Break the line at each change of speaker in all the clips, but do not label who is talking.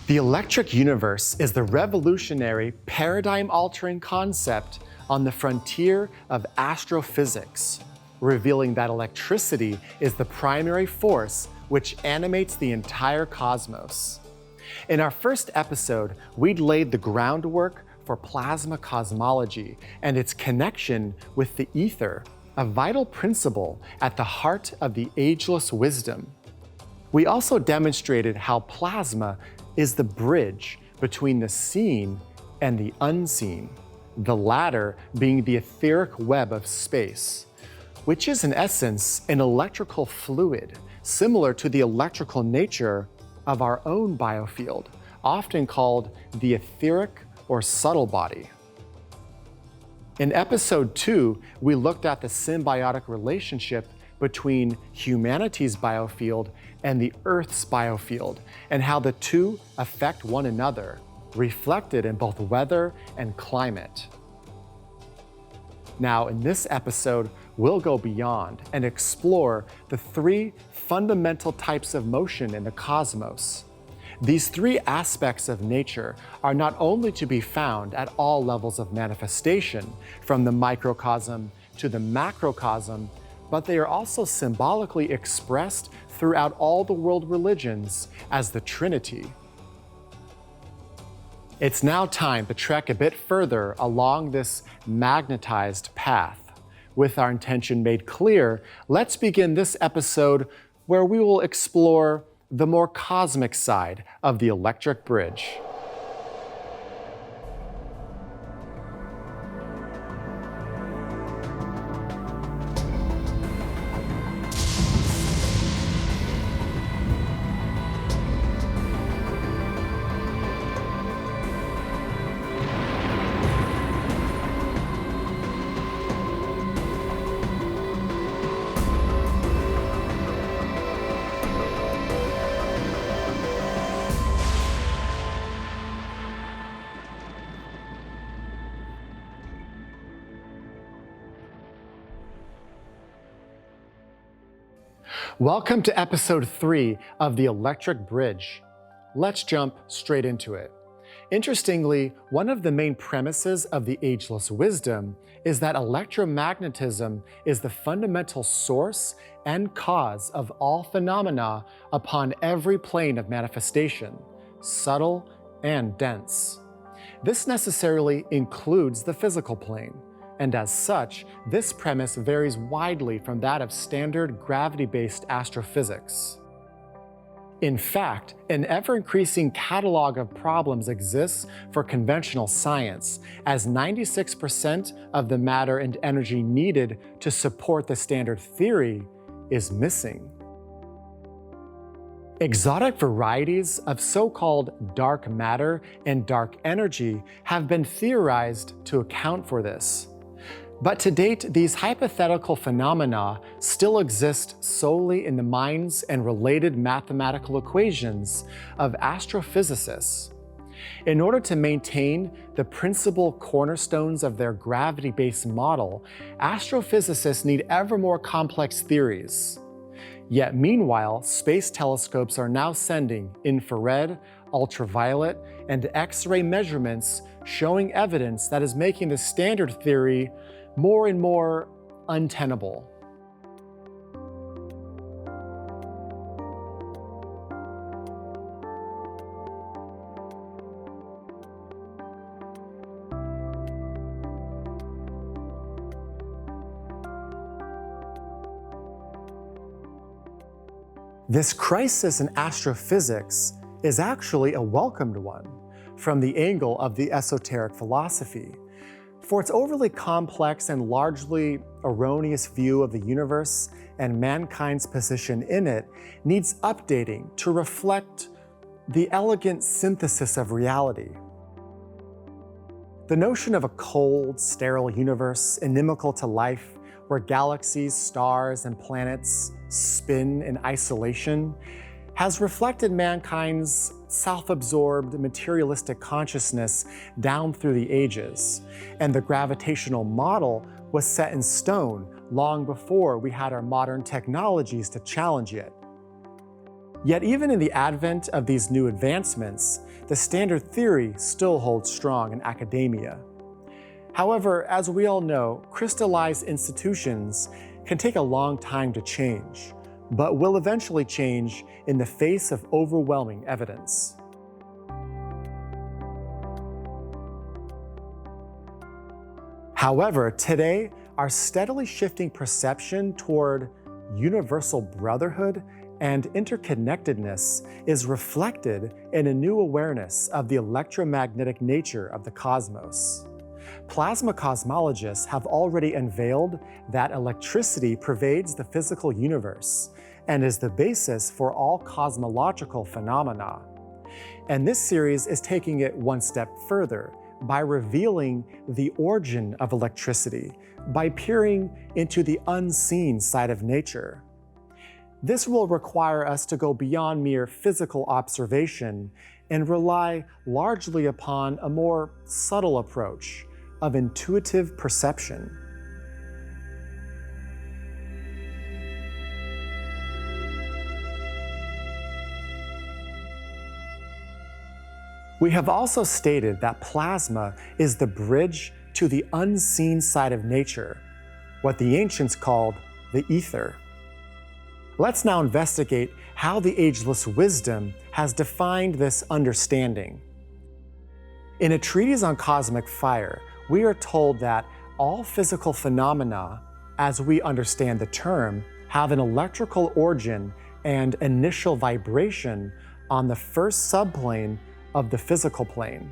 The electric universe is the revolutionary, paradigm-altering concept on the frontier of astrophysics, revealing that electricity is the primary force which animates the entire cosmos. In our first episode, we'd laid the groundwork for plasma cosmology and its connection with the ether, a vital principle at the heart of the ageless wisdom. We also demonstrated how plasma is the bridge between the seen and the unseen, the latter being the etheric web of space, which is in essence an electrical fluid similar to the electrical nature of our own biofield, often called the etheric or subtle body. In episode 2, we looked at the symbiotic relationship between humanity's biofield and the Earth's biofield, and how the two affect one another, reflected in both weather and climate. Now, in this episode, we'll go beyond and explore the three fundamental types of motion in the cosmos. These three aspects of nature are not only to be found at all levels of manifestation, from the microcosm to the macrocosm, but they are also symbolically expressed throughout all the world religions as the Trinity. It's now time to trek a bit further along this magnetized path. With our intention made clear, let's begin this episode where we will explore the more cosmic side of the electric bridge. Welcome to episode 3 of the electric bridge. Let's jump straight into it. Interestingly, one of the main premises of the ageless wisdom is that electromagnetism is the fundamental source and cause of all phenomena upon every plane of manifestation, subtle and dense. This necessarily includes the physical plane. And as such, this premise varies widely from that of standard gravity-based astrophysics. In fact, an ever-increasing catalog of problems exists for conventional science, as 96% of the matter and energy needed to support the standard theory is missing. Exotic varieties of so-called dark matter and dark energy have been theorized to account for this. But to date, these hypothetical phenomena still exist solely in the minds and related mathematical equations of astrophysicists. In order to maintain the principal cornerstones of their gravity-based model, astrophysicists need ever more complex theories. Yet meanwhile, space telescopes are now sending infrared, ultraviolet, and X-ray measurements showing evidence that is making the standard theory more and more untenable. This crisis in astrophysics is actually a welcomed one from the angle of the esoteric philosophy. For its overly complex and largely erroneous view of the universe and mankind's position in it needs updating to reflect the elegant synthesis of reality. The notion of a cold, sterile universe inimical to life, where galaxies, stars, and planets spin in isolation, has reflected mankind's self-absorbed materialistic consciousness down through the ages, and the gravitational model was set in stone long before we had our modern technologies to challenge it. Yet even in the advent of these new advancements, the standard theory still holds strong in academia. However, as we all know, crystallized institutions can take a long time to change, but will eventually change in the face of overwhelming evidence. However, today, our steadily shifting perception toward universal brotherhood and interconnectedness is reflected in a new awareness of the electromagnetic nature of the cosmos. Plasma cosmologists have already unveiled that electricity pervades the physical universe and is the basis for all cosmological phenomena. And this series is taking it one step further by revealing the origin of electricity, by peering into the unseen side of nature. This will require us to go beyond mere physical observation and rely largely upon a more subtle approach of intuitive perception. We have also stated that plasma is the bridge to the unseen side of nature, what the ancients called the ether. Let's now investigate how the ageless wisdom has defined this understanding. In a treatise on cosmic fire, we are told that all physical phenomena, as we understand the term, have an electrical origin and initial vibration on the first subplane of the physical plane.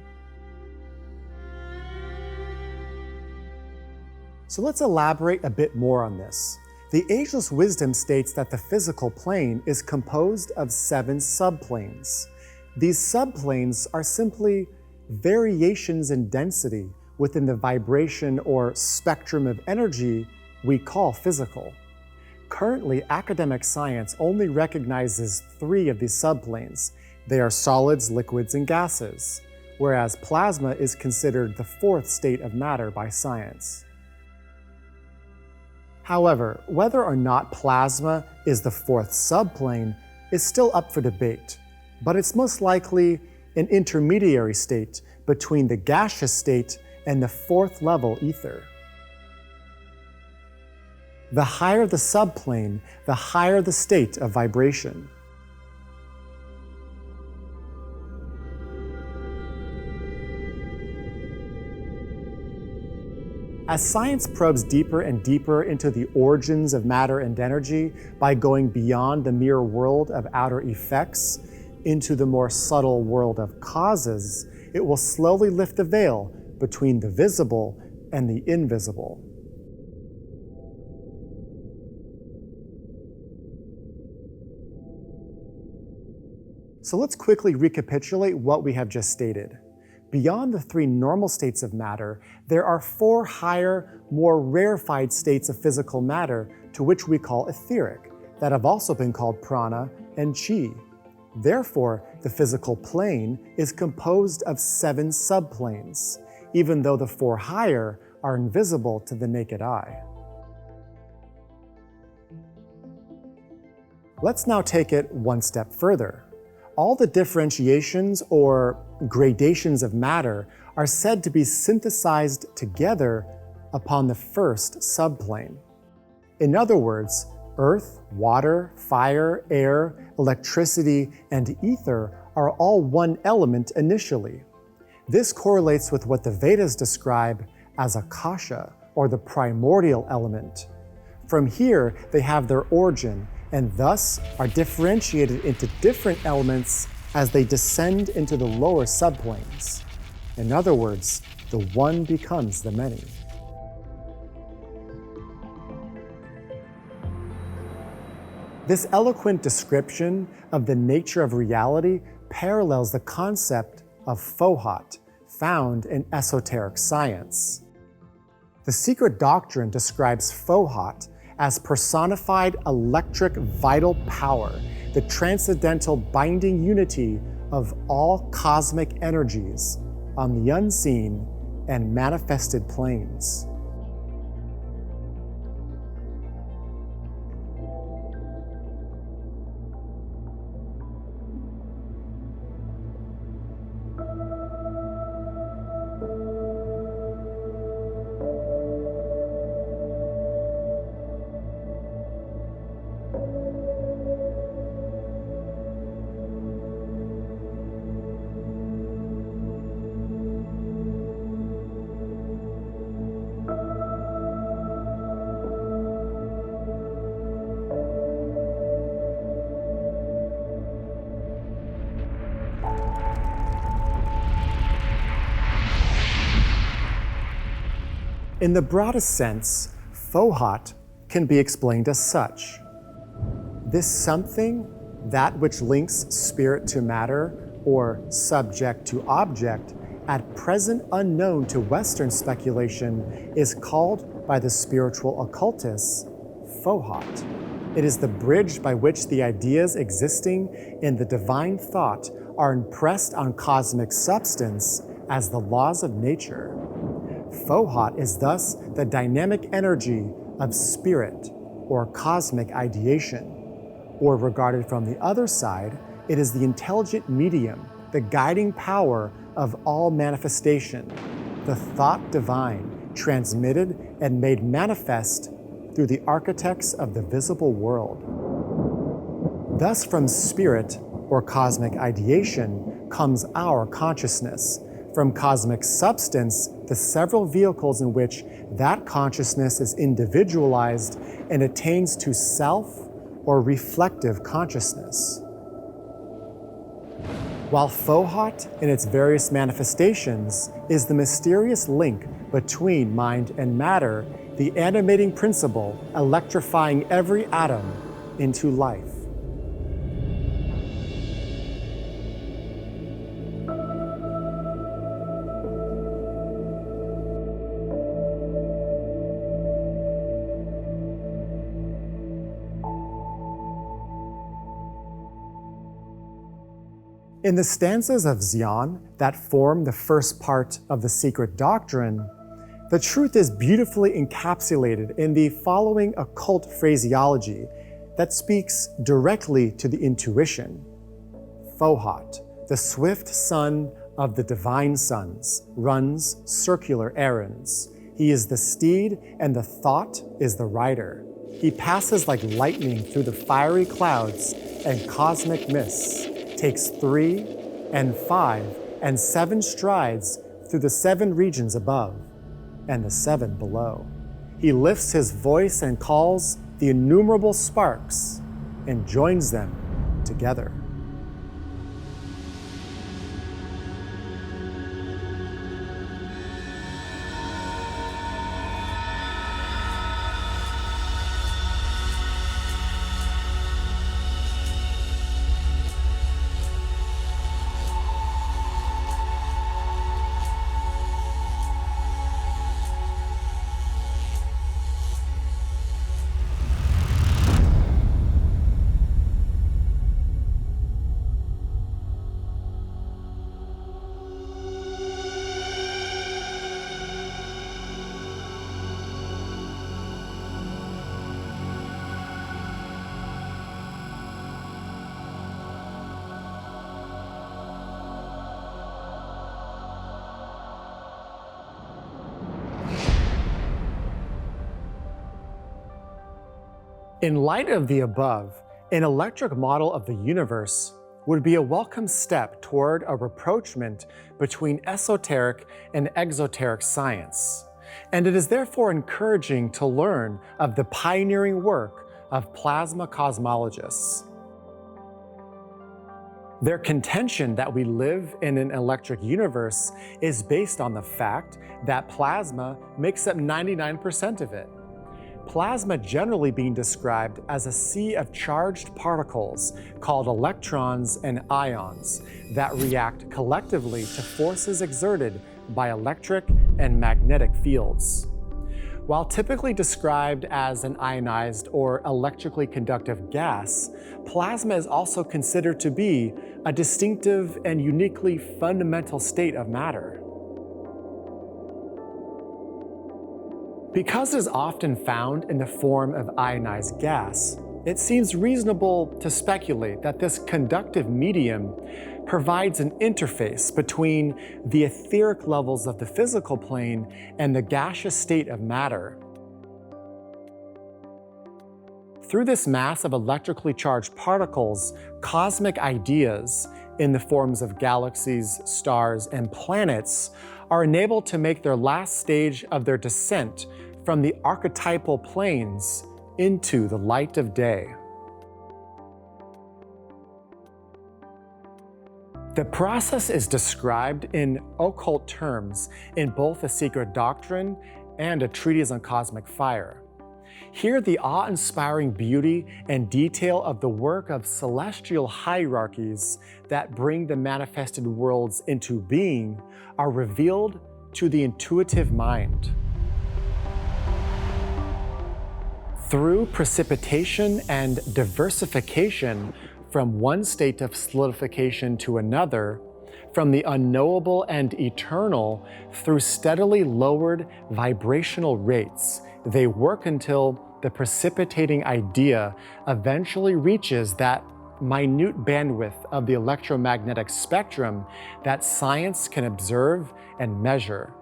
So let's elaborate a bit more on this. The ageless wisdom states that the physical plane is composed of 7 subplanes. These subplanes are simply variations in density within the vibration or spectrum of energy we call physical. Currently, academic science only recognizes 3 of these subplanes. They are solids, liquids, and gases, whereas plasma is considered the 4th state of matter by science. However, whether or not plasma is the 4th subplane is still up for debate, but it's most likely an intermediary state between the gaseous state and the 4th level ether. The higher the subplane, the higher the state of vibration. As science probes deeper and deeper into the origins of matter and energy by going beyond the mere world of outer effects into the more subtle world of causes, it will slowly lift the veil between the visible and the invisible. So let's quickly recapitulate what we have just stated. Beyond the 3 normal states of matter, there are 4 higher, more rarefied states of physical matter to which we call etheric, that have also been called prana and chi. Therefore, the physical plane is composed of 7 subplanes, even though the 4 higher are invisible to the naked eye. Let's now take it one step further. All the differentiations or gradations of matter are said to be synthesized together upon the first subplane. In other words, earth, water, fire, air, electricity, and ether are all one element initially. This correlates with what the Vedas describe as akasha, or the primordial element. From here, they have their origin, and thus are differentiated into different elements as they descend into the lower subplanes. In other words, the one becomes the many. This eloquent description of the nature of reality parallels the concept of Fohat, found in esoteric science. The secret doctrine describes Fohat as personified electric vital power, the transcendental binding unity of all cosmic energies on the unseen and manifested planes. In the broadest sense, Fohat can be explained as such. This something, that which links spirit to matter or subject to object, at present unknown to Western speculation, is called by the spiritual occultists Fohat. It is the bridge by which the ideas existing in the divine thought are impressed on cosmic substance as the laws of nature. Fohat is thus the dynamic energy of spirit or cosmic ideation. Or regarded from the other side, it is the intelligent medium, the guiding power of all manifestation, the thought divine, transmitted and made manifest through the architects of the visible world. Thus from spirit or cosmic ideation comes our consciousness. From cosmic substance, the several vehicles in which that consciousness is individualized and attains to self or reflective consciousness. While Fohat, in its various manifestations, is the mysterious link between mind and matter, the animating principle electrifying every atom into life. In the stanzas of Xian that form the first part of the secret doctrine, the truth is beautifully encapsulated in the following occult phraseology that speaks directly to the intuition. Fohat, the swift son of the divine sons, runs circular errands. He is the steed and the thought is the rider. He passes like lightning through the fiery clouds and cosmic mists, takes 3 and 5 and 7 strides through the 7 regions above and the 7 below. He lifts his voice and calls the innumerable sparks and joins them together. In light of the above, an electric model of the universe would be a welcome step toward a rapprochement between esoteric and exoteric science, and it is therefore encouraging to learn of the pioneering work of plasma cosmologists. Their contention that we live in an electric universe is based on the fact that plasma makes up 99% of it. Plasma generally being described as a sea of charged particles called electrons and ions that react collectively to forces exerted by electric and magnetic fields. While typically described as an ionized or electrically conductive gas, plasma is also considered to be a distinctive and uniquely fundamental state of matter. Because it is often found in the form of ionized gas, it seems reasonable to speculate that this conductive medium provides an interface between the etheric levels of the physical plane and the gaseous state of matter. Through this mass of electrically charged particles, cosmic ideas in the forms of galaxies, stars, and planets are enabled to make their last stage of their descent from the archetypal planes into the light of day. The process is described in occult terms in both the secret doctrine and a treatise on cosmic fire. Here, the awe-inspiring beauty and detail of the work of celestial hierarchies that bring the manifested worlds into being are revealed to the intuitive mind. Through precipitation and diversification from one state of solidification to another, from the unknowable and eternal through steadily lowered vibrational rates, they work until the precipitating idea eventually reaches that minute bandwidth of the electromagnetic spectrum that science can observe and measure.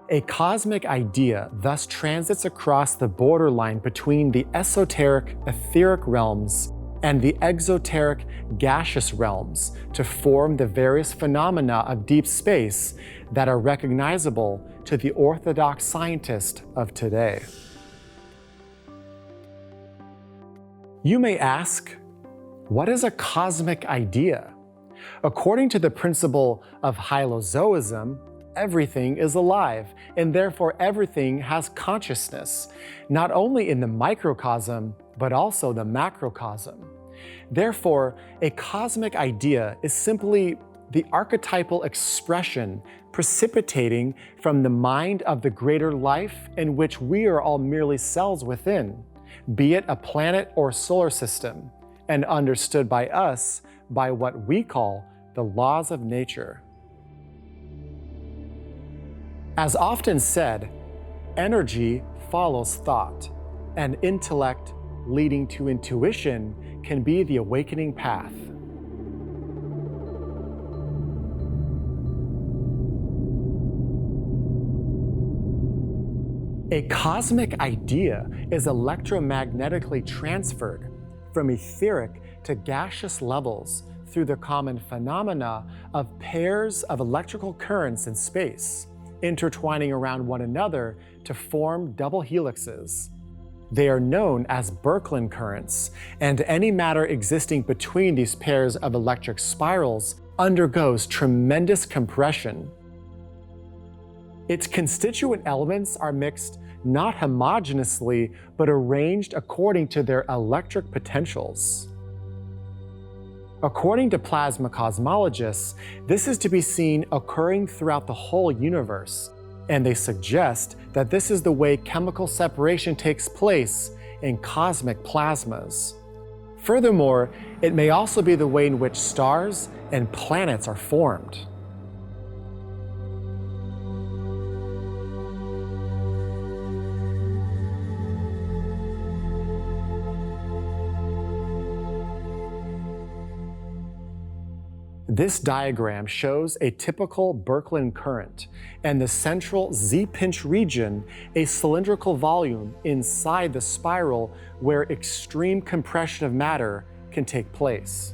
A cosmic idea thus transits across the borderline between the esoteric etheric realms and the exoteric gaseous realms to form the various phenomena of deep space that are recognizable to the orthodox scientist of today. You may ask, what is a cosmic idea? According to the principle of hylozoism, everything is alive, and therefore everything has consciousness, not only in the microcosm, but also the macrocosm. Therefore, a cosmic idea is simply the archetypal expression precipitating from the mind of the greater life in which we are all merely cells within, be it a planet or solar system, and understood by us by what we call the laws of nature. As often said, energy follows thought, and intellect leading to intuition can be the awakening path. A cosmic idea is electromagnetically transferred from etheric to gaseous levels through the common phenomena of pairs of electrical currents in space, intertwining around one another to form double helixes. They are known as Birkeland currents, and any matter existing between these pairs of electric spirals undergoes tremendous compression. Its constituent elements are mixed not homogeneously, but arranged according to their electric potentials. According to plasma cosmologists, this is to be seen occurring throughout the whole universe, and they suggest that this is the way chemical separation takes place in cosmic plasmas. Furthermore, it may also be the way in which stars and planets are formed. This diagram shows a typical Birkeland current, and the central Z-pinch region, a cylindrical volume inside the spiral where extreme compression of matter can take place.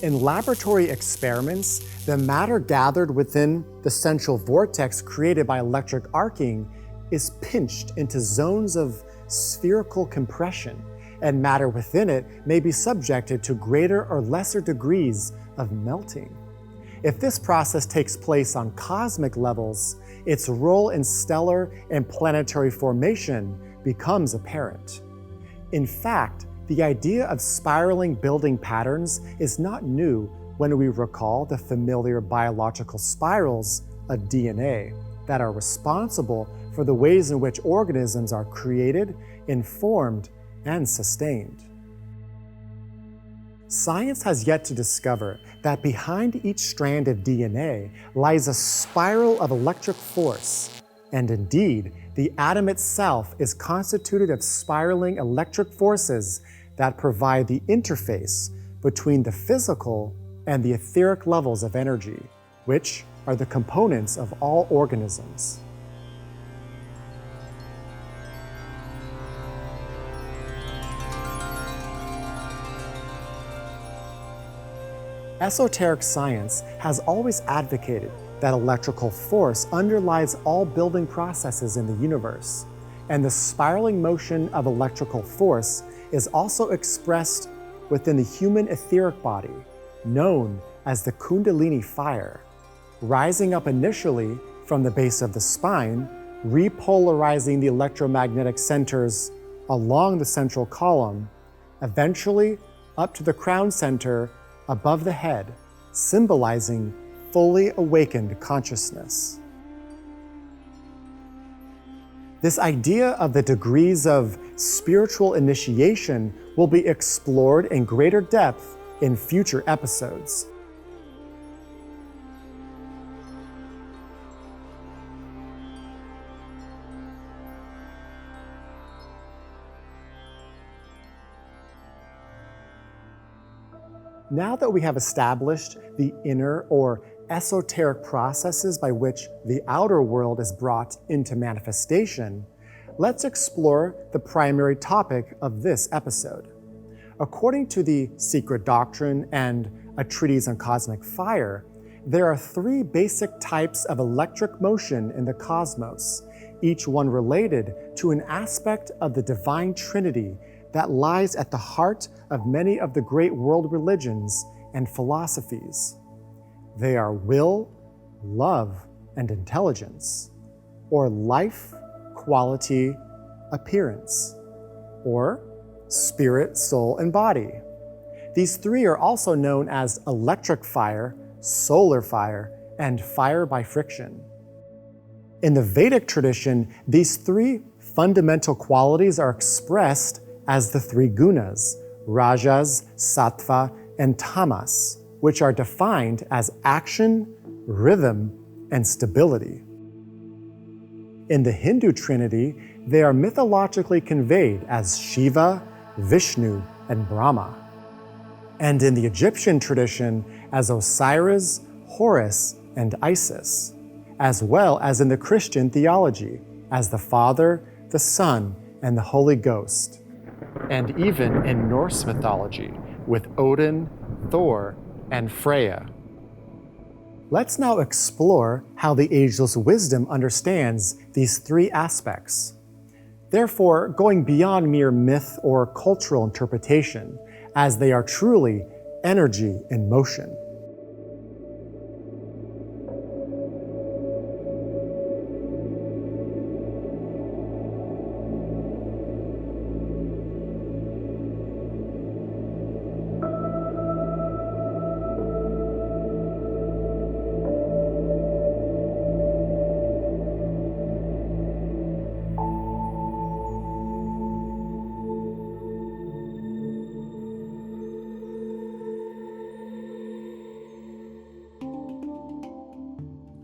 In laboratory experiments, the matter gathered within the central vortex created by electric arcing is pinched into zones of spherical compression, and matter within it may be subjected to greater or lesser degrees of melting. If this process takes place on cosmic levels, its role in stellar and planetary formation becomes apparent. In fact, the idea of spiraling building patterns is not new when we recall the familiar biological spirals of DNA that are responsible for the ways in which organisms are created, informed, and sustained. Science has yet to discover that behind each strand of DNA lies a spiral of electric force, and indeed, the atom itself is constituted of spiraling electric forces that provide the interface between the physical and the etheric levels of energy, which are the components of all organisms. Esoteric science has always advocated that electrical force underlies all building processes in the universe, and the spiraling motion of electrical force is also expressed within the human etheric body, known as the Kundalini fire, rising up initially from the base of the spine, repolarizing the electromagnetic centers along the central column, eventually up to the crown center above the head, symbolizing fully awakened consciousness. This idea of the degrees of spiritual initiation will be explored in greater depth in future episodes. Now that we have established the inner or esoteric processes by which the outer world is brought into manifestation, let's explore the primary topic of this episode. According to the Secret Doctrine and a treatise on cosmic fire, there are three basic types of electric motion in the cosmos, each one related to an aspect of the divine Trinity that lies at the heart of many of the great world religions and philosophies. They are will, love, and intelligence, or life, quality, appearance, or spirit, soul, and body. These three are also known as electric fire, solar fire, and fire by friction. In the Vedic tradition, these three fundamental qualities are expressed as the three gunas, rajas, sattva, and tamas, which are defined as action, rhythm, and stability. In the Hindu Trinity, they are mythologically conveyed as Shiva, Vishnu, and Brahma. And in the Egyptian tradition, as Osiris, Horus, and Isis, as well as in the Christian theology, as the Father, the Son, and the Holy Ghost. And even in Norse mythology, with Odin, Thor, and Freya. Let's now explore how the ageless wisdom understands these three aspects. Therefore, going beyond mere myth or cultural interpretation, as they are truly energy in motion.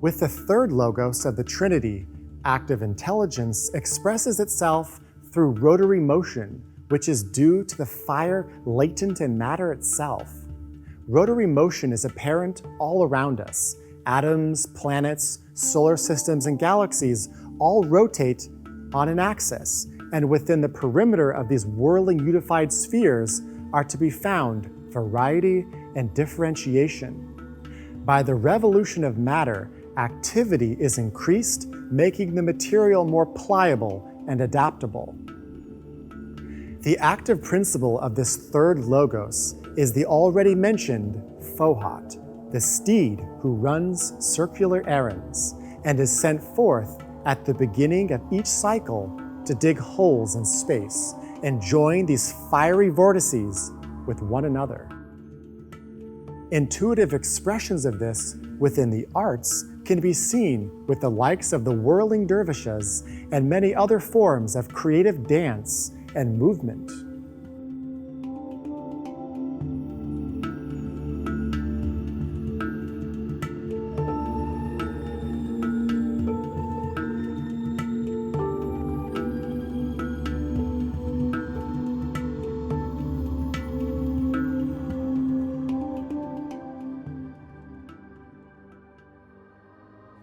With the third logos of the Trinity, active intelligence expresses itself through rotary motion, which is due to the fire latent in matter itself. Rotary motion is apparent all around us. Atoms, planets, solar systems, and galaxies all rotate on an axis, and within the perimeter of these whirling unified spheres are to be found variety and differentiation. By the revolution of matter, activity is increased, making the material more pliable and adaptable. The active principle of this third logos is the already mentioned Fohat, the steed who runs circular errands and is sent forth at the beginning of each cycle to dig holes in space and join these fiery vortices with one another. Intuitive expressions of this within the arts can be seen with the likes of the whirling dervishes and many other forms of creative dance and movement.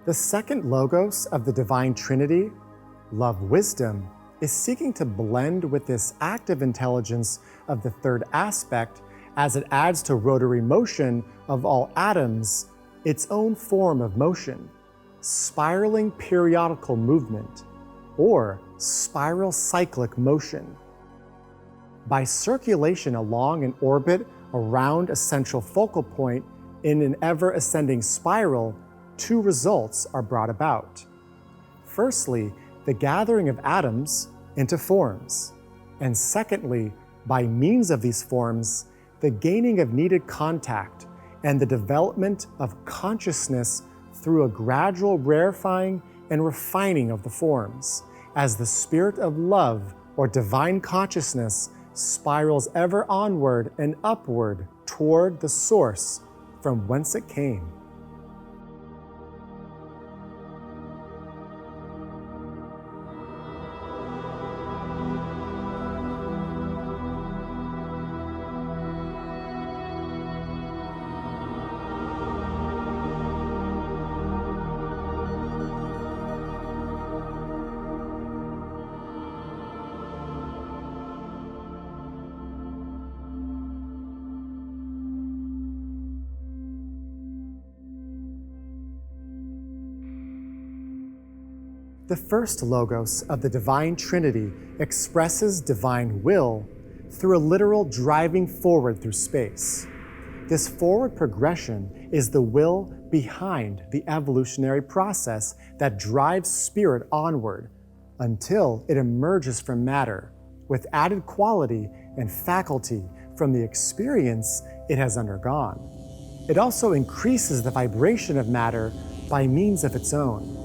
The second logos of the Divine Trinity, love wisdom, is seeking to blend with this active intelligence of the third aspect as it adds to rotary motion of all atoms its own form of motion, spiraling periodical movement, or spiral cyclic motion. By circulation along an orbit around a central focal point in an ever-ascending spiral, two results are brought about. Firstly, the gathering of atoms into forms, and secondly, by means of these forms, the gaining of needed contact and the development of consciousness through a gradual rarefying and refining of the forms, as the spirit of love or divine consciousness spirals ever onward and upward toward the source from whence it came. The first logos of the Divine Trinity expresses divine will through a literal driving forward through space. This forward progression is the will behind the evolutionary process that drives spirit onward until it emerges from matter with added quality and faculty from the experience it has undergone. It also increases the vibration of matter by means of its own.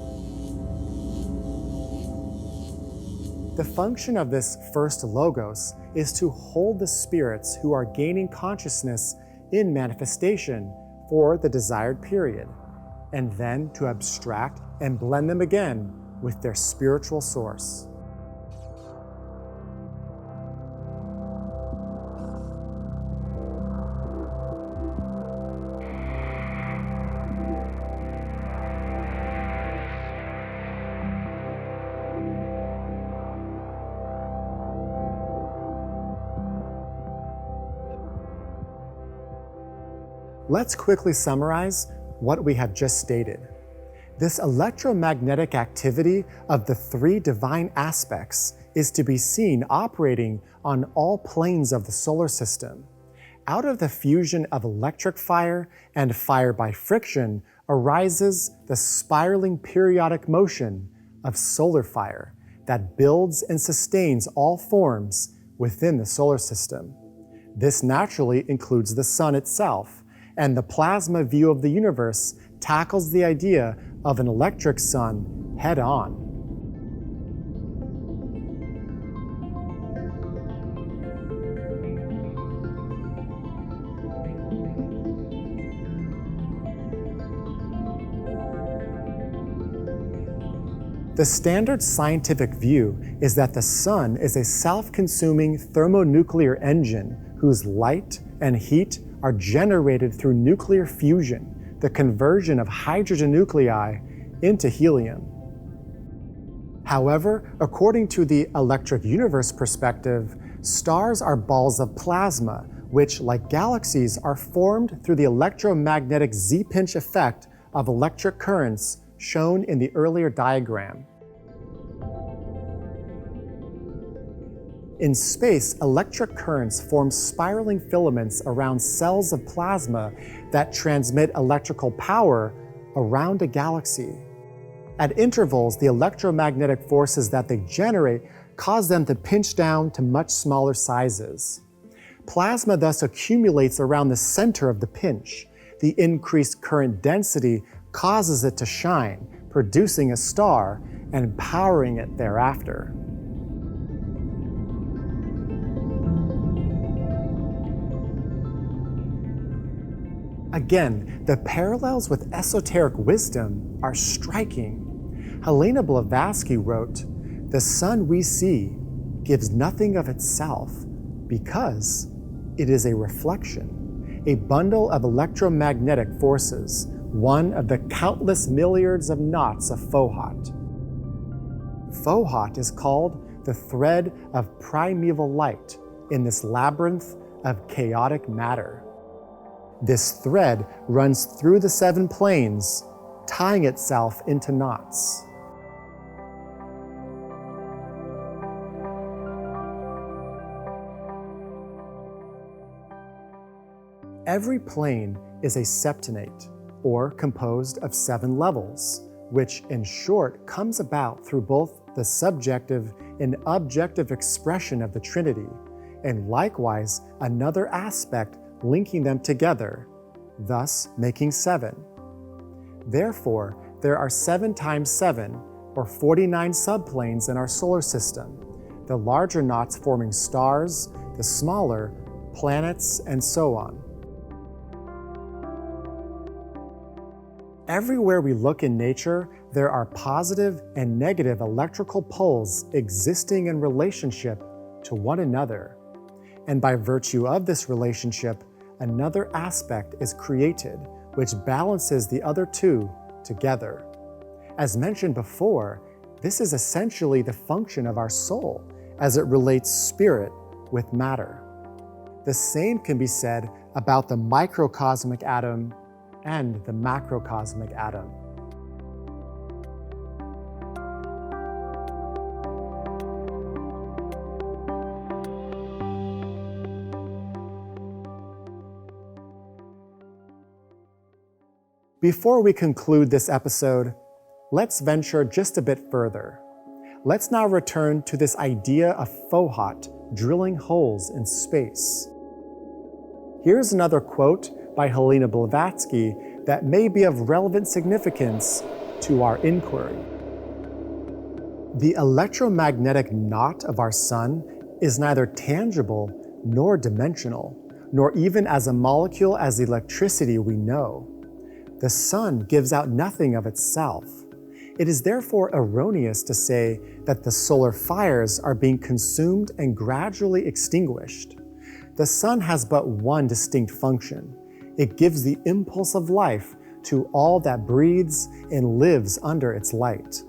The function of this first logos is to hold the spirits who are gaining consciousness in manifestation for the desired period, and then to abstract and blend them again with their spiritual source. Let's quickly summarize what we have just stated. This electromagnetic activity of the three divine aspects is to be seen operating on all planes of the solar system. Out of the fusion of electric fire and fire by friction arises the spiraling periodic motion of solar fire that builds and sustains all forms within the solar system. This naturally includes the sun itself, and the plasma view of the universe tackles the idea of an electric sun head on. The standard scientific view is that the sun is a self-consuming thermonuclear engine whose light and heat are generated through nuclear fusion, the conversion of hydrogen nuclei into helium. However, according to the electric universe perspective, stars are balls of plasma, which, like galaxies, are formed through the electromagnetic Z-pinch effect of electric currents shown in the earlier diagram. In space, electric currents form spiraling filaments around cells of plasma that transmit electrical power around a galaxy. At intervals, the electromagnetic forces that they generate cause them to pinch down to much smaller sizes. Plasma thus accumulates around the center of the pinch. The increased current density causes it to shine, producing a star and powering it thereafter. Again, the parallels with esoteric wisdom are striking. Helena Blavatsky wrote, "The sun we see gives nothing of itself because it is a reflection, a bundle of electromagnetic forces, one of the countless milliards of knots of Fohat." Fohat is called the thread of primeval light in this labyrinth of chaotic matter. This thread runs through the 7 planes, tying itself into knots. Every plane is a septonate, or composed of 7 levels, which in short comes about through both the subjective and objective expression of the Trinity, and likewise another aspect linking them together, thus making 7. Therefore, there are 7 times 7, or 49 subplanes in our solar system, the larger knots forming stars, the smaller, planets, and so on. Everywhere we look in nature, there are positive and negative electrical poles existing in relationship to one another. And by virtue of this relationship, another aspect is created, which balances the other two together. As mentioned before, this is essentially the function of our soul, as it relates spirit with matter. The same can be said about the microcosmic atom and the macrocosmic atom. Before we conclude this episode, let's venture just a bit further. Let's now return to this idea of Fohat drilling holes in space. Here's another quote by Helena Blavatsky that may be of relevant significance to our inquiry. The electromagnetic knot of our sun is neither tangible nor dimensional, nor even as a molecule as the electricity we know. The sun gives out nothing of itself. It is therefore erroneous to say that the solar fires are being consumed and gradually extinguished. The sun has but one distinct function. It gives the impulse of life to all that breathes and lives under its light.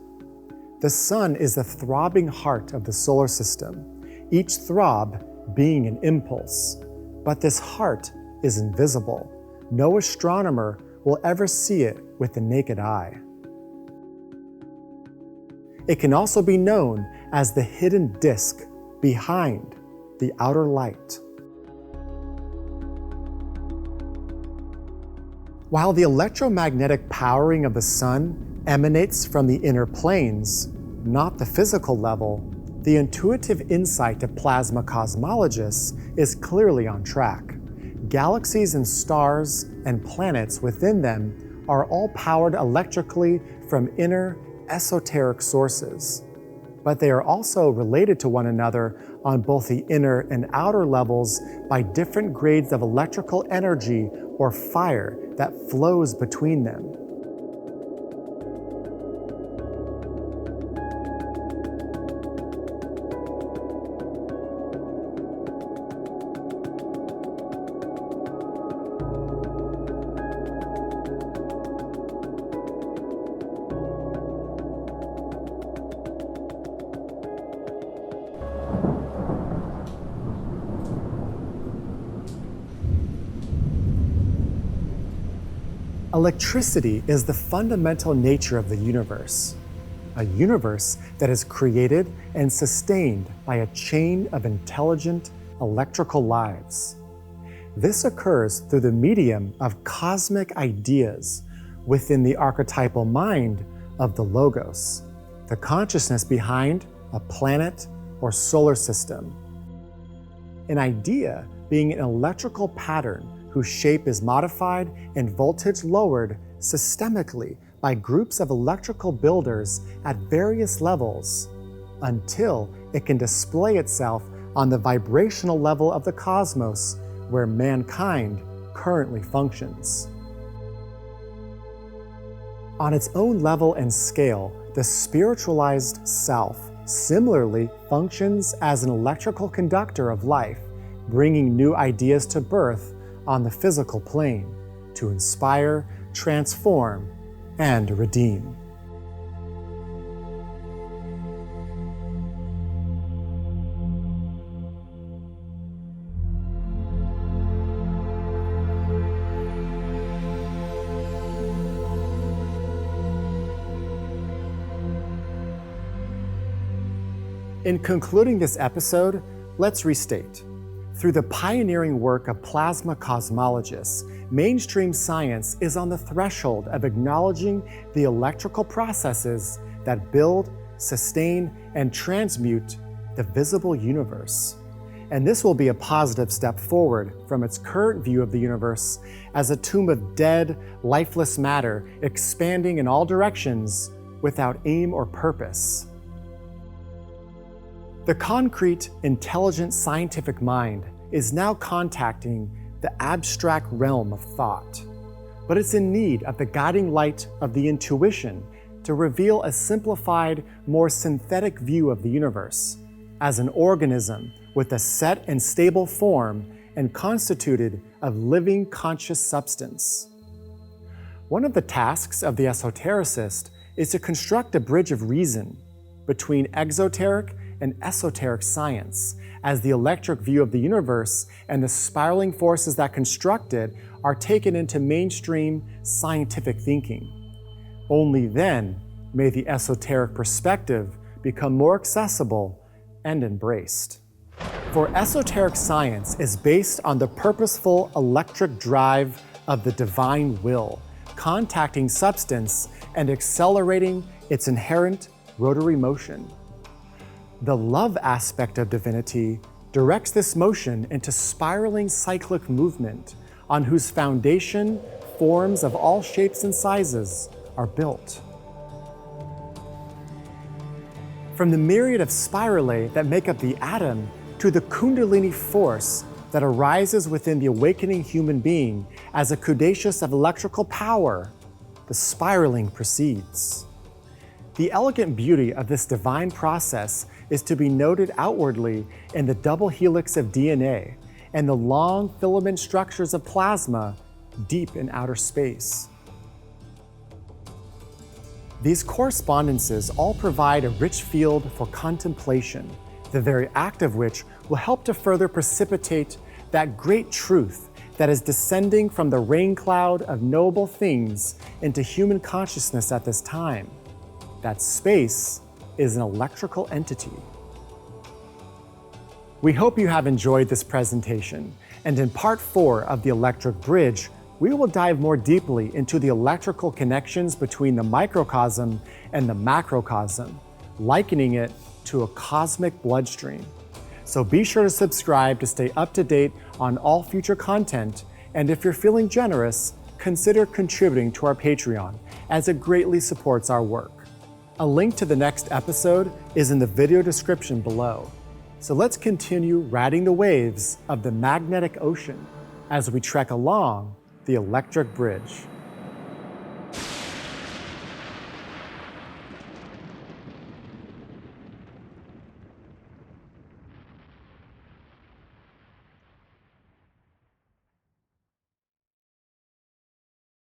The sun is the throbbing heart of the solar system, each throb being an impulse. But this heart is invisible. No astronomer will ever see it with the naked eye. It can also be known as the hidden disk behind the outer light. While the electromagnetic powering of the sun emanates from the inner planes, not the physical level, the intuitive insight of plasma cosmologists is clearly on track. Galaxies and stars and planets within them are all powered electrically from inner, esoteric sources. But they are also related to one another on both the inner and outer levels by different grades of electrical energy or fire that flows between them. Electricity is the fundamental nature of the universe, a universe that is created and sustained by a chain of intelligent electrical lives. This occurs through the medium of cosmic ideas within the archetypal mind of the Logos, the consciousness behind a planet or solar system. An idea being an electrical pattern whose shape is modified and voltage lowered systemically by groups of electrical builders at various levels until it can display itself on the vibrational level of the cosmos where mankind currently functions. On its own level and scale, the spiritualized self similarly functions as an electrical conductor of life, bringing new ideas to birth on the physical plane to inspire, transform, and redeem. In concluding this episode, let's restate. Through the pioneering work of plasma cosmologists, mainstream science is on the threshold of acknowledging the electrical processes that build, sustain, and transmute the visible universe. And this will be a positive step forward from its current view of the universe as a tomb of dead, lifeless matter expanding in all directions without aim or purpose. The concrete, intelligent scientific mind is now contacting the abstract realm of thought, but it's in need of the guiding light of the intuition to reveal a simplified, more synthetic view of the universe as an organism with a set and stable form and constituted of living conscious substance. One of the tasks of the esotericist is to construct a bridge of reason between exoteric and esoteric science, as the electric view of the universe and the spiraling forces that construct it are taken into mainstream scientific thinking. Only then may the esoteric perspective become more accessible and embraced. For esoteric science is based on the purposeful electric drive of the divine will, contacting substance and accelerating its inherent rotary motion. The love aspect of divinity directs this motion into spiraling cyclic movement on whose foundation forms of all shapes and sizes are built. From the myriad of spiralae that make up the atom to the kundalini force that arises within the awakening human being as a kudacious of electrical power, the spiraling proceeds. The elegant beauty of this divine process is to be noted outwardly in the double helix of DNA and the long filament structures of plasma deep in outer space. These correspondences all provide a rich field for contemplation, the very act of which will help to further precipitate that great truth that is descending from the rain cloud of knowable things into human consciousness at this time, that space is an electrical entity. We hope you have enjoyed this presentation, and in part 4 of the Electric Bridge, we will dive more deeply into the electrical connections between the microcosm and the macrocosm, likening it to a cosmic bloodstream. So be sure to subscribe to stay up to date on all future content, and if you're feeling generous, consider contributing to our Patreon, as it greatly supports our work. A link to the next episode is in the video description below. So let's continue riding the waves of the magnetic ocean as we trek along the Electric Bridge.